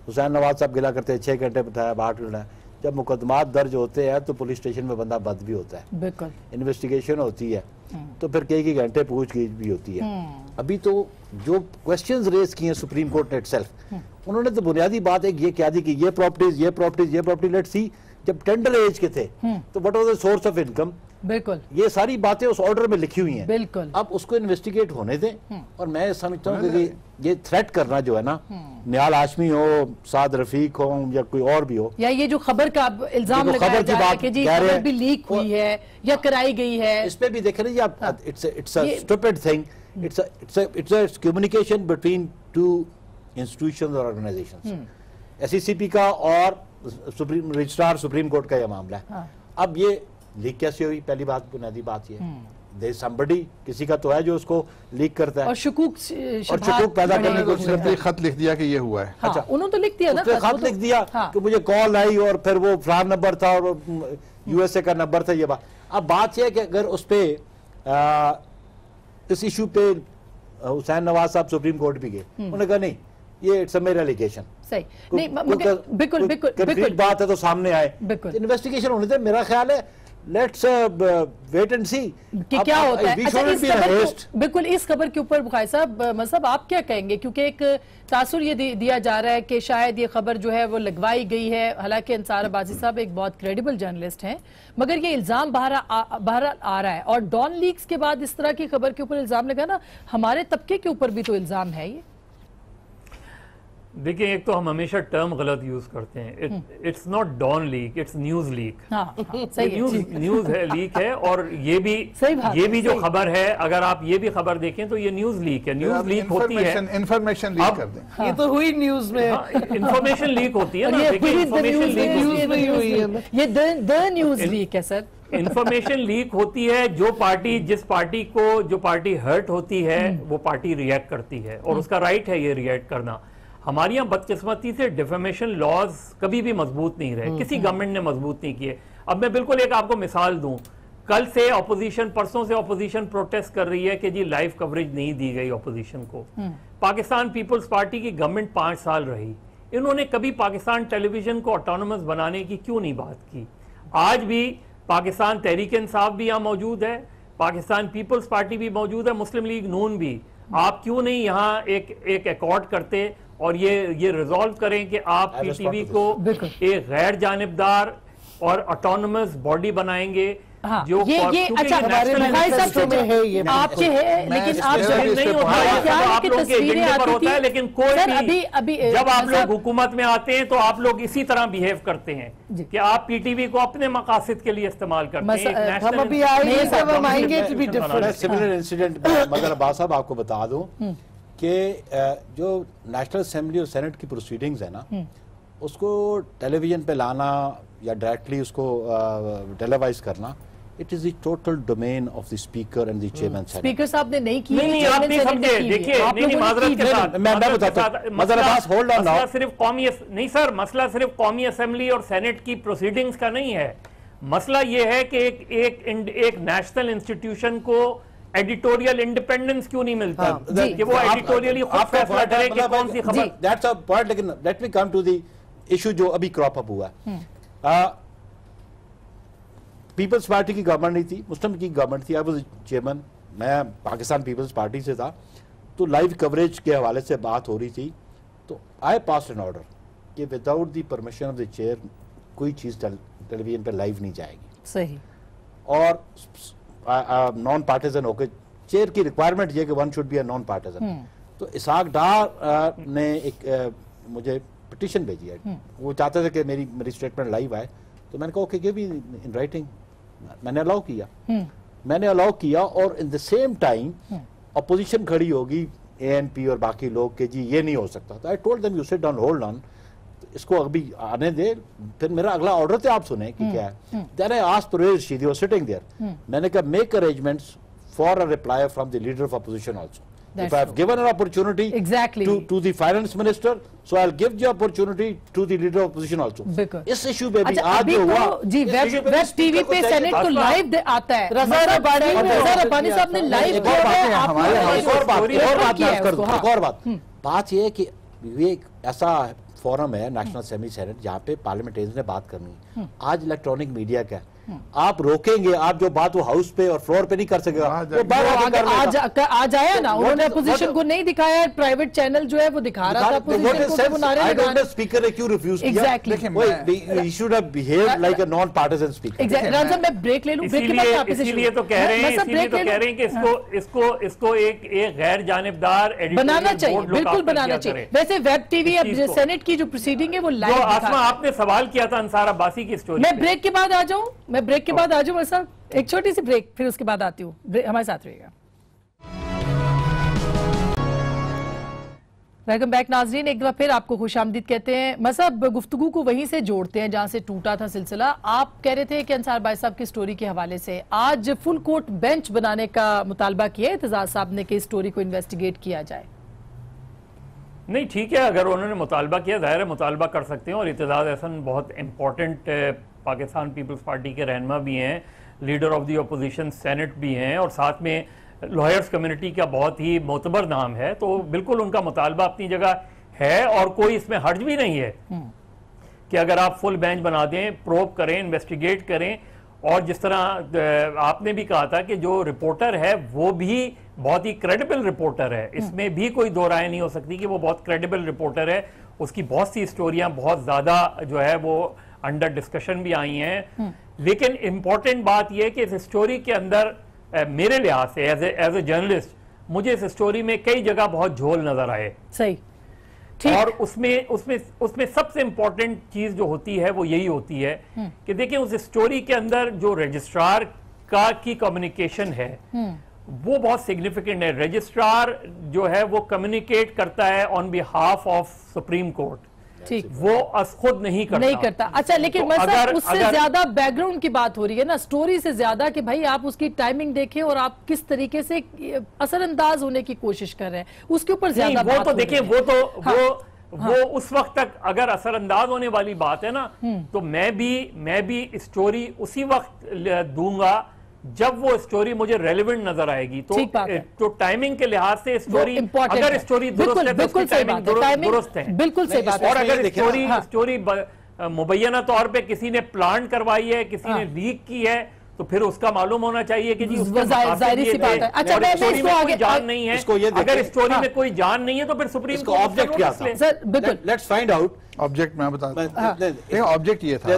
Hussain Nawaz साहब गिला करते हैं 6 घंटे बताया, 8 घंटे, जब मुकदमात दर्ज होते हैं तो पुलिस स्टेशन में बंदा बद भी होता है, बिल्कुल इन्वेस्टिगेशन होती है, तो फिर कई घंटे पूछगिछ भी होती है। अभी तो जो क्वेश्चंस रेज किए सुप्रीम कोर्ट ने इटसेल्फ, उन्होंने तो बुनियादी बात एक ये कह दी कि ये प्रॉपर्टीज ये प्रॉपर्टीज ये प्रॉपर्टी, लेट्स सी जब टेंडर एज के थे तो what was the source of income, बिल्कुल ये सारी बातें उस ऑर्डर में लिखी हुई हैं, बिल्कुल। अब उसको इन्वेस्टिगेट होने दें। और मैं समझता हूँ कि ये थ्रेट करना जो है ना, निहाल हाशमी हो, साद रफीक हो, या कोई और भी हो, या ये जो खबर का इल्जाम लगाया जा रहा है कि जी खबर भी लीक हुई है या कराई गई है, इस पे भी देख रहे हैं आप, it's a stupid thing, it's a communication between 2 institutions और ऑर्गेनाइजेशंस, SECP का और सुप्रीम रजिस्ट्रार सुप्रीम कोर्ट का यह मामला है। अब ये लीक कैसे हुई, पहली बात, बुनियादी बात ये है, somebody, किसी का तो है जो उसको लीक करता है, और शकूक पैदा करने को सिर्फ खत लिख दिया कि ये हुआ है। अच्छा, उन्होंने तो लिख दिया ना, खत लिख दिया कि मुझे कॉल आई और फिर वो फलान नंबर था और USA का नंबर था, ये बात। अब बात यह है कि अगर उस पे इस इशू पे हुसैन नवाज साहब सुप्रीम कोर्ट भी गए, उन्होंने कहा नहीं ये इट्स अ मेरा एलिगेशन, सही नहीं, बिल्कुल बिल्कुल बात है तो सामने आए, बिल्कुल इन्वेस्टिगेशन होने थे। मेरा ख्याल है लेट्स वेट एंड सी कि क्या होता है। अच्छा, बिल्कुल इस खबर के ऊपर बुखारी साहब मतलब आप क्या कहेंगे, क्योंकि एक तासुर ये दिया जा रहा है कि शायद ये खबर जो है वो लगवाई गई है, हालांकि अंसार अब्बासी साहब एक बहुत क्रेडिबल जर्नलिस्ट हैं, मगर ये इल्जाम बाहर आ रहा है और डॉन लीक्स के बाद इस तरह की खबर के ऊपर इल्जाम लगा ना, हमारे तबके के ऊपर भी तो इल्जाम है ये। देखिए, एक तो हम हमेशा टर्म गलत यूज करते हैं, it's not Dawn leak, it's news leak. News है, लीक है, और ये भी जो खबर है, अगर आप ये भी खबर देखें तो ये न्यूज लीक है। न्यूज लीक होती है, इंफॉर्मेशन लीक कर दें। ये तो हुई न्यूज में, इंफॉर्मेशन लीक होती है ना, इंफॉर्मेशन लीक, ये द न्यूज लीक है सर। इंफॉर्मेशन लीक होती है, जिस पार्टी को जो पार्टी हर्ट होती है वो पार्टी रिएक्ट करती है, और उसका राइट है ये रिएक्ट करना। हमारे यहाँ बदकिस्मती से डिफेमेशन लॉज कभी भी मजबूत नहीं रहे, किसी गवर्नमेंट ने मजबूत नहीं किए। अब मैं बिल्कुल एक आपको मिसाल दूं, कल से ऑपोजिशन, परसों से ऑपोजिशन प्रोटेस्ट कर रही है कि जी लाइव कवरेज नहीं दी गई ऑपोजिशन को। पाकिस्तान पीपल्स पार्टी की गवर्नमेंट 5 साल रही, इन्होंने कभी पाकिस्तान टेलीविजन को ऑटोनोमस बनाने की क्यों नहीं बात की? आज भी पाकिस्तान तहरीक इंसाफ भी यहाँ मौजूद है, पाकिस्तान पीपल्स पार्टी भी मौजूद है, मुस्लिम लीग नून भी। आप क्यों नहीं यहाँ एक अकॉर्ड करते और ये रिजॉल्व करें कि आप पीटीवी को एक गैर जानिबदार और ऑटोनोमस बॉडी बनाएंगे? हाँ, ये अच्छा आपके है, लेकिन आप नहीं होता तस्वीरें आती है, लेकिन कोई अभी जब आप लोग हुकूमत में आते हैं तो आप लोग इसी तरह बिहेव करते हैं कि आप पीटीवी को अपने मकासद के लिए इस्तेमाल करते हैं। हम अभी आएंगे सिमिलर इंसिडेंट मगर अब्बास साहब आपको बता दूं कि जो नेशनल असेंबली और सेनेट की प्रोसीडिंग्स है ना, उसको टेलीविजन पे लाना या डायरेक्टली उसको टेलीवाइज करना, it is the total domain of the speaker and the chairman. Speaker साहब ने नहीं की, नहीं आप नहीं समझे। देखिए, नहीं माजरत के साथ मैं बताता हूं, मसला सिर्फ कौमी नहीं सर, मसला सिर्फ कौमी असेंबली और सेनेट की प्रोसीडिंग्स का नहीं है। मसला ये है कि एक नेशनल इंस्टीट्यूशन को एडिटोरियल इंडिपेंडेंस क्यों नहीं मिलता कि वो एडिटोरियली खुद फैसला करे कि कौन सी खबर। दैट्स अ पॉइंट, लेकिन let me come to the issue जो अभी क्रॉप अप हुआ है। पीपल्स पार्टी की गवर्नमेंट नहीं थी, मुस्लिम की गवर्नमेंट थी। आई वाज चेयरमैन, मैं पाकिस्तान पीपल्स पार्टी से था, तो लाइव कवरेज के हवाले से बात हो रही थी, तो आई पास एन ऑर्डर कि without the permission of the chair कोई चीज टेलीविजन पे लाइव नहीं जाएगी। सही। और नॉन पार्टिजन होकर, चेयर की रिक्वायरमेंट ये कि one should be a non partisan. तो इसाक डार ने एक मुझे पिटिशन भेजी है, वो चाहते थे कि मेरी स्टेटमेंट लाइव आए, तो मैंने कहा okay give me in writing. मैंने अलाउ किया, और in the same time opposition खड़ी होगी, एएनपी और बाकी लोग के जी ये नहीं हो सकता। तो I told them you sit down, hold on, इसको अभी आने दे, फिर मेरा अगला ऑर्डर थे आप सुने कि क्या है। Then I asked Parvez Rashidi was sitting there, मैंने कहा make arrangements for a reply from the leader of opposition also. If I have given an opportunity to the finance minister, so I'll give the opportunity to the leader of opposition also. इस issue पे भी आज जो हुआ, जी web TV पे senate को live आता है, रज़ा रब्बानी साहब ने लाइव किया है। एक और बात ये है कि ये एक ऐसा फोरम है नेशनल असेंबली सेनेट जहाँ पे पार्लियामेंटेरियंस ने बात करनी है। आज इलेक्ट्रॉनिक मीडिया का आप रोकेंगे, आप जो बात वो हाउस पे और फ्लोर पे नहीं कर सकेगा, आज आया ना, उन्होंने अपोजिशन को नहीं दिखाया, प्राइवेट चैनल जो है वो दिखा रहा था स्पीकर ने क्यों रिफ्यूज किया। He should have behaved like a non partisan speaker. मैं ब्रेक ले लूं, इसलिए तो कह रहे हैं कि इसको एक गैर जानिबदार बनाना चाहिए, बिल्कुल बनाना चाहिए। वैसे वेब टीवी अब सेनेट की जो प्रोसीडिंग है वो लाइव। आसमा, आपने सवाल किया था अंसार अब्बासी की स्टोरी। मैं ब्रेक के बाद आ जाऊं, साहब एक छोटी सी ब्रेक, फिर उसके बाद आती हूँ, हमारे साथ रहिएगा। वेलकम बैक नाजरीन, एक बार फिर आपको खुशामदीद कहते हैं। मसब गुफ्तगू को वहीं से जोड़ते हैं जहां से टूटा था सिलसिला। आप कह रहे थे कि अंसार भाई साहब की स्टोरी के हवाले से आज फुल कोर्ट बेंच बनाने का मुतालबा किया एतजाज साहब ने कि इस स्टोरी को इन्वेस्टिगेट किया जाए। नहीं ठीक है, अगर उन्होंने मुतालबा किया, जाहिर है मुतालबा कर सकते हैं। और एतजाज एहसन बहुत इंपॉर्टेंट पाकिस्तान पीपल्स पार्टी के रहनुमा भी हैं, leader of the opposition senate भी हैं, और साथ में लॉयर्स कम्युनिटी का बहुत ही मोतबर नाम है। तो बिल्कुल उनका मुतालबा अपनी जगह है, और कोई इसमें हर्ज भी नहीं है कि अगर आप फुल बेंच बना दें, प्रोब करें, इन्वेस्टिगेट करें। और जिस तरह आपने भी कहा था कि जो रिपोर्टर है वो भी बहुत ही क्रेडिबल रिपोर्टर है, इसमें भी कोई दो राय नहीं हो सकती कि वो बहुत क्रेडिबल रिपोर्टर है। उसकी बहुत सी स्टोरियां बहुत ज्यादा जो है वो अंडर डिस्कशन भी आई हैं, लेकिन इंपॉर्टेंट बात यह है कि इस स्टोरी के अंदर मेरे लिहाज से एज ए जर्नलिस्ट मुझे इस स्टोरी में कई जगह बहुत झोल नजर आए। सही, और उसमें सबसे इंपॉर्टेंट चीज जो होती है वो यही होती है कि देखिए उस स्टोरी के अंदर जो रजिस्ट्रार की कम्युनिकेशन है वो बहुत सिग्निफिकेंट है। रजिस्ट्रार जो है वो कम्युनिकेट करता है on behalf of supreme court, ठीक, वो खुद नहीं करता। अच्छा, लेकिन तो अगर उससे ज्यादा बैकग्राउंड की बात हो रही है ना, स्टोरी से ज्यादा कि भाई आप उसकी टाइमिंग देखें और आप किस तरीके से असरअंदाज होने की कोशिश कर रहे हैं, उसके ऊपर ज्यादा वो तो देखिए वो हाँ। उस वक्त तक अगर असरअंदाज होने वाली बात है ना, तो मैं भी स्टोरी उसी वक्त दूंगा जब वो स्टोरी मुझे रेलेवेंट नजर आएगी। तो टाइमिंग के लिहाज से स्टोरी, अगर स्टोरी दुरुस्त है तो उसकी टाइमिंग दुरुस्त है, बिल्कुल सही बात है। और अगर स्टोरी मुबैना तौर पे किसी ने प्लान करवाई है, किसी ने लीक की है, तो फिर उसका मालूम होना चाहिए कि जी उसके जाहिर सी बात है। अच्छा, और स्टोरी में कोई जान नहीं है, अगर स्टोरी में कोई जान नहीं है तो फिर सुप्रीम कोर्ट ऑब्जेक्ट क्या था? सर बिल्कुल, लेट्स फाइंड आउट ऑब्जेक्ट। मैं बता ऑब्जेक्ट ये था,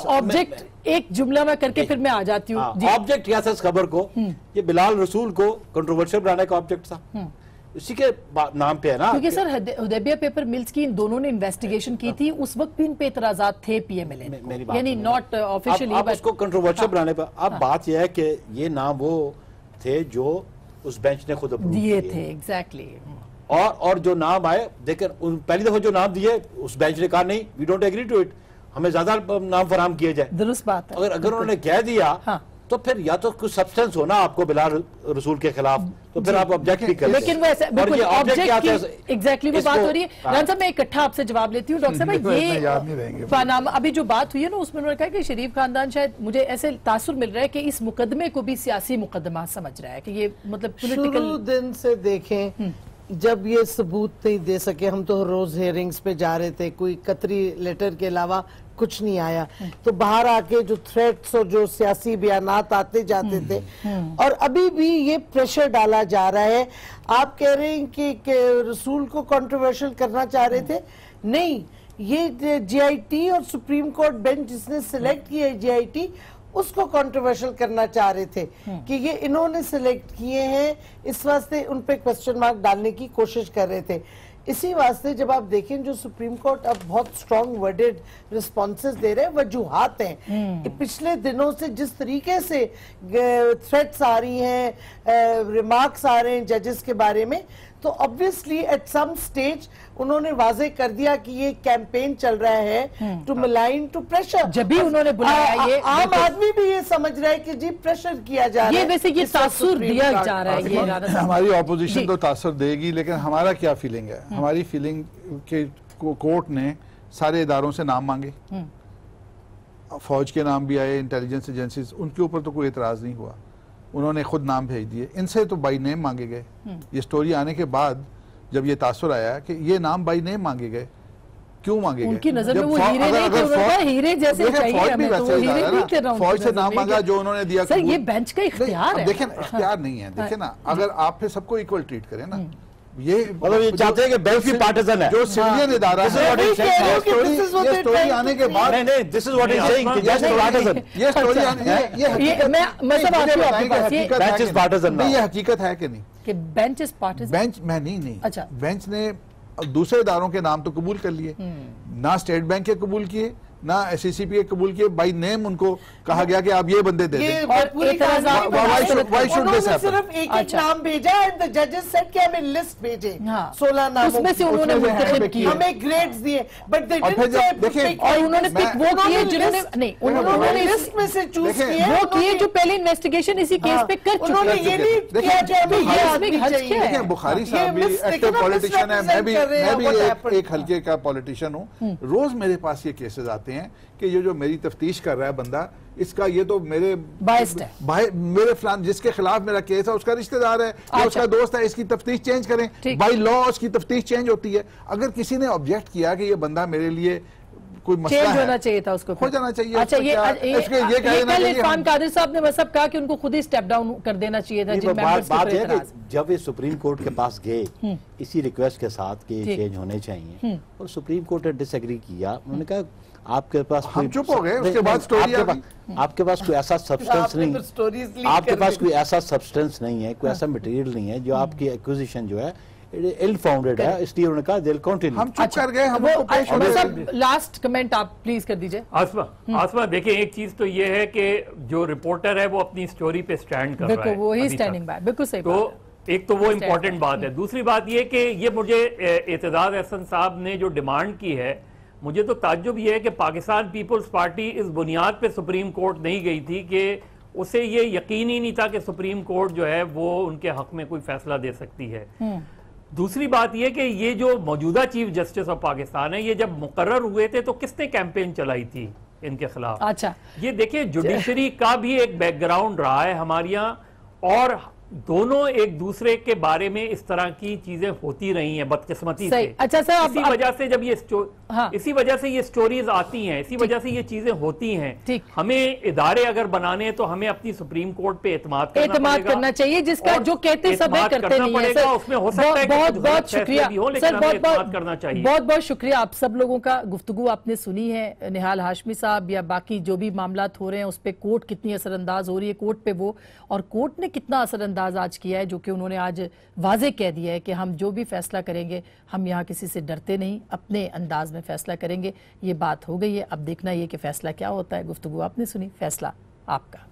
ऑब्जेक्ट एक जुमला में करके फिर मैं आ जाती हूँ। ऑब्जेक्ट क्या था इस खबर को? ये बिलाल रसूल को कंट्रोवर्शियल बनाने का ऑब्जेक्ट था, इसी के नाम पे है ना। क्योंकि सर हुदैबिया पेपर मिल्स की इन दोनों ने इन्वेस्टिगेशन की थी, उस वक्त भी इन पे एतराजात थे पीएमएल, यानी नॉट ऑफिशियली। आप उसको कंट्रोवर्शियल बनाने पर अब बात यह है कि ये नाम वो थे जो उस बेंच ने खुद दिए थे, एग्जैक्टली। और जो नाम आए, देखिए पहली दफा जो नाम दिए उस बेंच ने कहा नहीं, we don't agree to it, हमें ज्यादा नाम फराहम किए जाए। दुरुस्त बात है। अगर उन्होंने कह दिया तो फिर या तो कुछ सब्सटेंस हो ना आपको बिलाल रसूल के खिलाफ, तो फिर आप ऑब्जेक्ट भी करें। लेकिन वो ऐसा बिल्कुल ऑब्जेक्ट की एग्जैक्टली वो बात हो रही है। रान साहब, मैं इकट्ठा आपसे जवाब लेती हूँ। डॉक्टर साहब, ये याद नहीं रहेंगे पानामा अभी जो बात हुई है ना, उसमें उन्होंने कहा कि शरीफ खानदान शायद, मुझे ऐसे तासुर मिल रहा है कि इस मुकदमे को भी सियासी मुकदमा समझ रहा है, कि ये मतलब शुरू दिन से देखें जब ये सबूत नहीं दे सके, हम तो रोज हियरिंग्स पे जा रहे थे, कोई कतरी लेटर के अलावा कुछ नहीं आया, तो बाहर आके जो थ्रेट्स और जो सियासी बयानात आते जाते थे, और अभी भी ये प्रेशर डाला जा रहा है। आप कह रहे हैं कि रसूल को कंट्रोवर्शियल करना चाह रहे थे, नहीं, ये जीआईटी और सुप्रीम कोर्ट बेंच जिसने सिलेक्ट किया है जीआईटी, उसको कंट्रोवर्शियल करना चाह रहे थे कि ये इन्होंने सिलेक्ट किए हैं, इस वास्ते उन पे क्वेश्चन मार्क डालने की कोशिश कर रहे थे। इसी वास्ते जब आप देखें जो सुप्रीम कोर्ट अब बहुत स्ट्रॉन्ग वर्डेड रिस्पॉन्सेस दे रहे हैं, वजूहात हैं पिछले दिनों से जिस तरीके से थ्रेट्स आ रही हैं, रिमार्क्स आ रहे हैं जजेस के बारे में, तो ऑब्वियसली एट सम स्टेज उन्होंने वाजे कर दिया कि ये कैंपेन चल रहा है टू मलाइन टू प्रेशर। जब भी उन्होंने बुलाया, ये आम आदमी भी ये समझ रहा है कि जी प्रेशर किया जा रहा है, ये वैसे ये तासुर दिया जा रहा है। ये हमारी ऑपोजिशन तो तासुर देगी, लेकिन हमारा क्या फीलिंग है? हमारी फीलिंग के कोर्ट ने सारे इदारों से नाम मांगे, फौज के नाम भी आए, इंटेलिजेंस एजेंसीज, उनके ऊपर तो कोई एतराज नहीं हुआ, उन्होंने खुद नाम भेज दिए। इनसे तो बाई नेम मांगे गए। ये स्टोरी आने के बाद जब ये तासुर आया कि ये नाम बाई नेम मांगे गए, क्यों मांगे गए? उनकी नजर में वो हीरे नहीं थे, उन्होंने कहा हीरे जैसे चाहिए हमें, तो वो हीरे नहीं थे ना, फौज से नाम मांगा जो उन्होंने दिया। सर ये बेंच का इख्तियार है। देखें, इख्तियार नहीं है, देखें ना, अगर आप फिर सबको इक्वल ट्रीट करें ना, ये मतलब ये चाहते हैं कि बेंच भी पार्टिजन है, जो सिविलियन इदारा है। ये स्टोरी आने के बाद, नहीं, this is what he is saying कि जस्ट पार्टिजन, ये स्टोरी मैं सब आपके पास ये बेंच इज पार्टिजन ना, ये हकीकत है कि नहीं कि बेंच इज पार्टिजन? बेंच मैं नहीं, अच्छा, बेंच ने दूसरे इदारों के नाम तो कबूल कर लिए, ना स्टेट बैंक के कबूल किए, ना एससीसीपी के कबूल किए, बाई नेम उनको कहा गया कि आप ये बंदे दे दें। सिर्फ एक नाम भेजा एंड द जजेस सेड कि हमें लिस्ट भेजे 16 नाम, उसमें से उन्होंने मुंतखब किए, हमें ग्रेड्स दिए, बट दे डिडंट से देखिए, और उन्होंने पिक वो किए जिन्होंने नहीं, उन्होंने लिस्ट में से चूज किए, वो किए जो पहले इन्वेस्टिगेशन इसी केस पे कर चुके। उन्होंने ये नहीं किया कि हमें ये आदमी चाहिए। देखिए, बुखारी साहब भी एक्टिव पॉलिटिशियन है, मैं भी एक हल्के का पॉलिटिशियन हूँ। रोज मेरे पास ये केसेस आते हैं कि ये जो मेरी तफ्तीश कर रहा है बंदा, इसका ये तो मेरे मेरे फलान जिसके खिलाफ मेरा केस है उसका रिश्तेदार है या उसका दोस्त है, इसकी तफ्तीश चेंज करें। बाय लॉ उसकी तफ्तीश चेंज होती है। अगर किसी ने ऑब्जेक्ट किया कि ये बंदा मेरे लिए कोई मसला चेंज है होना चाहिए था उसको, हो जाना चाहिए। अच्छा, उसमें क्या- इसके ये कहना कल चाहिए इरफान कादिर साहब ने मतलब कहा कि उनको खुद ही स्टेप डाउन कर देना चाहिए था जिन मेंबर्स के बात ऊपर है एतराज। कि जब ये सुप्रीम कोर्ट के पास गए इसी रिक्वेस्ट के साथ कि ये चेंज होने चाहिए और सुप्रीम कोर्ट ने डिसएग्री किया, उन्होंने कहा आपके पास हम चुप हो गए, उसके बाद स्टोरी आ गई। आपके पास कोई ऐसा सब्सटेंस आपने नहीं, फिर stories leak आपके कर पास दी। कोई ऐसा सब्सटेंस नहीं है, कोई ऐसा मटेरियल नहीं है जो आपकी एक्विजिशन जो है इल फाउंडेड है, इसलिए उन्होंने कहा दिल कंटिन्यू। हम चुप कर गए, हम वो उनको पेश होने सब देंगे। लास्ट कमेंट आप प्लीज कर दीजिए। आसमा देखिए, एक चीज तो ये है कि जो रिपोर्टर है वो अपनी स्टोरी पे स्टैंड कर रहा बिल्कुल है वो ही अभी तक। स्टैंडिंग बाय, बिल्कुल सही तो बात है। एक तो वो इम्पोर्टेंट बात है। दूसरी बात ये कि ये मुझे एतजाज अहसन साहब ने जो डिमांड की है, मुझे तो ताज्जुब ये है कि पाकिस्तान पीपल्स पार्टी इस बुनियाद पे सुप्रीम कोर्ट नहीं गई थी कि उसे ये यकीन ही नहीं था कि सुप्रीम कोर्ट जो है वो उनके हक में कोई फैसला दे सकती है। दूसरी बात यह कि ये जो मौजूदा चीफ जस्टिस ऑफ पाकिस्तान है, ये जब मुकर्रर हुए थे तो किसने कैंपेन चलाई थी इनके खिलाफ? अच्छा, ये देखिए, जुडिशरी का भी एक बैकग्राउंड रहा है हमारे यहाँ, और दोनों एक दूसरे के बारे में इस तरह की चीजें होती रही हैं बदकिस्मती से। अच्छा सर, इसी वजह से जब ये हाँ। इसी वजह से ये स्टोरीज आती हैं, इसी वजह से ये चीजें होती हैं। ठीक। हमें इदारे अगर बनाने हैं तो हमें अपनी सुप्रीम कोर्ट पे एतमाद करना चाहिए, जिसका जो कहते सब करते नहीं है सर। उसमें हो सकता है बहुत बहुत शुक्रिया सर, बहुत करना चाहिए। बहुत बहुत शुक्रिया आप सब लोगों का। गुफ्तगू आपने सुनी है, निहाल हाशमी साहब या बाकी जो भी मामलात हो रहे हैं उस पर कोर्ट कितनी असरअंदाज हो रही है, कोर्ट पे वो, और कोर्ट ने कितना असरअंदाज आज किया है, जो कि उन्होंने आज वाजे कह दिया है कि हम जो भी फैसला करेंगे हम यहाँ किसी से डरते नहीं, अपने अंदाज में फैसला करेंगे। ये बात हो गई है, अब देखना ये कि फैसला क्या होता है। गुफ्तगू आपने सुनी, फैसला आपका।